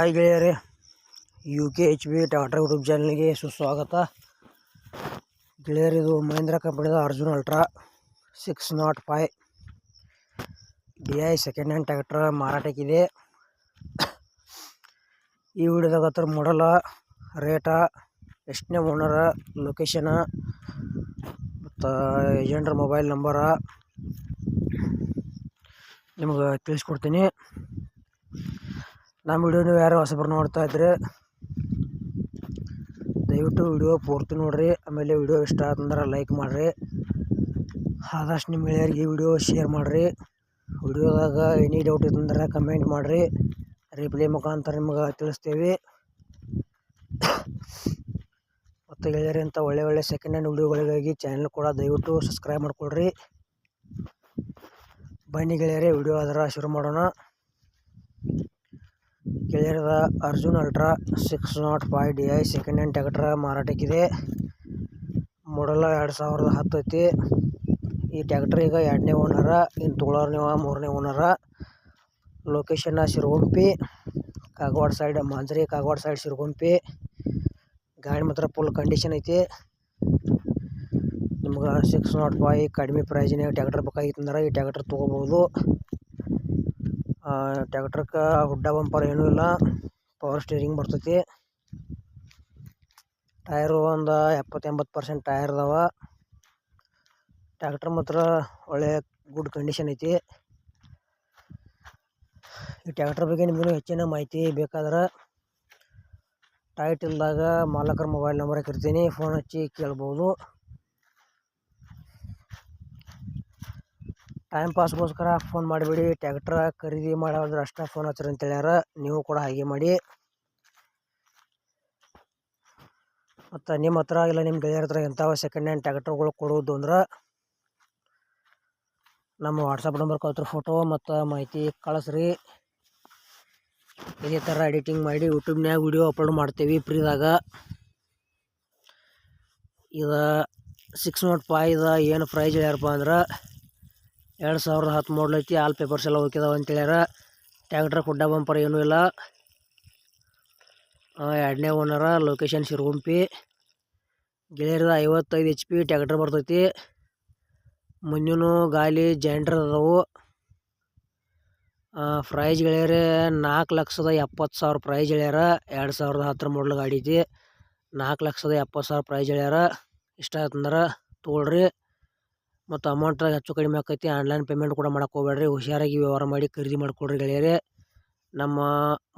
Hi ಗೆಳೆಯರೇ, UKHB tractor YouTube ಚಾನಲ್ಗೆ ಸುಸ್ವಾಗತ. ಗೆಳೆಯರಿದು ಮಹೇಂದ್ರ ಕಂಪನಿದ Arjun ultra 605 DI second hand tractor ಮಾರಾಟಕ್ಕಿದೆ. ಈ ವಿಡಿಯೋದಾಗ ಹತ್ರ ಮಾಡಲ, ರೇಟ, ಎಷ್ಟನೇ ಓನರ, ಲೊಕೇಶನ ಮತ್ತು ಏಜೆಂಟ್ರ ಮೊಬೈಲ್ ನಂಬರ ನಿಮ್ಗೆ ತಿಳಿಸ್ಕೊಡ್ತೀನಿ. ನಮ್ಮ ವಿಡಿಯೋ ನೀವು ಯಾರು ಹೊಸಬರು ನೋಡ್ತಾ ಇದ್ರೆ ದಯವಿಟ್ಟು ವಿಡಿಯೋ ಪೂರ್ತಿ ನೋಡ್ರಿ. ಆಮೇಲೆ ವಿಡಿಯೋ ಇಷ್ಟ ಆತಂದ್ರೆ ಲೈಕ್ ಮಾಡಿರಿ. ಆದಷ್ಟು ನಿಮ್ಮ ಗೆಳೆಯರಿಗೆ ಈ ವಿಡಿಯೋ ಶೇರ್ ಮಾಡಿರಿ. ವಿಡಿಯೋದಾಗ ಎನಿ ಡೌಟ್ ಇತ್ತಂದ್ರೆ ಕಮೆಂಟ್ ಮಾಡಿರಿ, ರಿಪ್ಲೈ ಮುಖಾಂತರ ನಿಮ್ಗೆ ತಿಳಿಸ್ತೇವೆ. ಮತ್ತು ಗೆಳೆಯರಿ ಅಂತ ಒಳ್ಳೆ ಸೆಕೆಂಡ್ ಹ್ಯಾಂಡ್ ವಿಡಿಯೋಗಳಿಗಾಗಿ ಚಾನಲ್ ಕೂಡ ದಯವಿಟ್ಟು ಸಬ್ಸ್ಕ್ರೈಬ್ ಮಾಡ್ಕೊಳ್ರಿ. ಬನ್ನಿ ಗೆಳೆಯರೇ, ವಿಡಿಯೋ ಅದರ ಶುರು ಮಾಡೋಣ. ಗೆಳೆಯರದ Arjun ultra 605 DI second hand tractor ಮಾರಾಟಕ್ಕಿದೆ. ಮಾಡಲ 2010 ಐತಿ. ಈ ಟ್ರ್ಯಾಕ್ಟರ್ ಈಗ 2ನೇ ಓನರ, ಇನ್ನು ತೊಗೊಳೋರು ನೀವು 3ನೇ ಓನರ. Location Shiragumpi, Kagwad side, Manjari Kagwad side Shiragumpi. ಗಾಡಿ ಮಾತ್ರ ಫುಲ್ ಕಂಡೀಷನ್ ಐತಿ. ನಿಮ್ಗೆ 605 ಕಡಿಮೆ ಪ್ರೈಜಿನ ಟ್ರ್ಯಾಕ್ಟರ್ ಬೇಕಾಗಿತ್ತಂದ್ರೆ ಈ ಟ್ರ್ಯಾಕ್ಟರ್ ತೊಗೋಬೋದು. ಟ್ರ್ಯಾಕ್ಟರ್ಗೆ ಹುಡ್ಡ ಬಂಪರ್ ಏನೂ ಇಲ್ಲ, ಪವರ್ ಸ್ಟೀರಿಂಗ್ ಬರ್ತೈತಿ. ಟೈರು ಒಂದು 70-80% ಟೈರ್ ಅದಾವ. ಟ್ರ್ಯಾಕ್ಟರ್ ಮಾತ್ರ ಒಳ್ಳೆ ಗುಡ್ ಕಂಡೀಷನ್ ಐತಿ. ಈ ಟ್ರ್ಯಾಕ್ಟರ್ ಬಗ್ಗೆ ನಿಮಗೂ ಹೆಚ್ಚಿನ ಮಾಹಿತಿ ಬೇಕಾದ್ರೆ ಟೈಟಲ್ದಾಗ ಮಾಲಕರ ಮೊಬೈಲ್ ನಂಬರ್ ಹಾಕಿರ್ತೀನಿ, ಫೋನ್ ಹಚ್ಚಿ ಕೇಳ್ಬೋದು. ಟೈಮ್ ಪಾಸ್ಗೋಸ್ಕರ ಫೋನ್ ಮಾಡಿಬಿಡಿ. ಟ್ರ್ಯಾಕ್ಟರ್ ಖರೀದಿ ಮಾಡೋದ್ರೆ ಅಷ್ಟೇ ಫೋನ್ ಹಚ್ಚಿರಿ ಅಂತ ಹೇಳ್ಯಾರ, ನೀವು ಕೂಡ ಹಾಗೆ ಮಾಡಿ. ಮತ್ತು ನಿಮ್ಮ ಹತ್ರ ಇಲ್ಲ ನಿಮ್ಮ ಗೆಳೆಯರ ಹತ್ರ ಎಂಥವು ಸೆಕೆಂಡ್ ಹ್ಯಾಂಡ್ ಟ್ರ್ಯಾಕ್ಟರ್ಗಳು ಕೊಡೋದು ಅಂದ್ರೆ ನಮ್ಮ ವಾಟ್ಸಪ್ ನಂಬರ್ ಕಳ್ತ್ರ ಫೋಟೋ ಮತ್ತು ಮಾಹಿತಿ ಕಳಿಸ್ರಿ. ಇದೇ ಥರ ಎಡಿಟಿಂಗ್ ಮಾಡಿ ಯೂಟ್ಯೂಬ್ನ್ಯಾಗ ವಿಡಿಯೋ ಅಪ್ಲೋಡ್ ಮಾಡ್ತೇವೆ ಫ್ರೀದಾಗ. ಇದು 605 ಇದು ಏನು ಪ್ರೈಸ್ ಹೇಳ್ಯಾರಪ್ಪ ಅಂದ್ರೆ 2010 ಮಾಡಲ್ ಐತಿ. ಆಲ್ ಪೇಪರ್ಸ್ ಎಲ್ಲ ಹೋಗಿದಾವೆ ಅಂತ ಹೇಳ್ಯಾರ. ಟ್ರ್ಯಾಕ್ಟರ್ ಹುಡ್ಡ ಬಂಪರ್ ಏನೂ ಇಲ್ಲ. 2ನೇ ಓನರ, ಲೊಕೇಶನ್ ಶಿರಗುಂಪಿ. ಗೆಳೆಯರದ 55 HP ಟ್ರ್ಯಾಕ್ಟರ್ ಬರ್ತೈತಿ. ಮುಂದಿನ ಗಾಲಿ ಜಾಯಿಂಟ್ರ್ ಅದಾವು. ಪ್ರೈಸ್ ಗೆಳೆಯರೆ 4,70,000 ಪ್ರೈಸ್ ಹೇಳ್ಯಾರ. 2010 ಮಾಡಲ್ ಗಾಡಿ ಐತಿ. 4,70,000 ಪ್ರೈಸ್ ಹೇಳ್ಯಾರ. ಇಷ್ಟ ಆಯ್ತಂದ್ರೆ ತೊಗೊಳ್ರಿ. ಮತ್ತು ಅಮೌಂಟ್ ಹೆಚ್ಚು ಕಡಿಮೆ ಆಕೈತಿ. ಆನ್ಲೈನ್ ಪೇಮೆಂಟ್ ಕೂಡ ಮಾಡಕ್ಕೆ ಹೋಗ್ಬೇಡ್ರಿ. ಹುಷಾರಾಗಿ ವ್ಯವಹಾರ ಮಾಡಿ ಖರೀದಿ ಮಾಡ್ಕೊಳ್ರಿ ಗೆಳೆಯರೆ. ನಮ್ಮ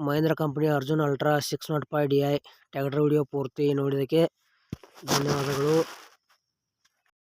Mahindra company Arjun ultra 605 DI tractor video ಪೂರ್ತಿ ನೋಡಿದ್ದಕ್ಕೆ ಧನ್ಯವಾದಗಳು.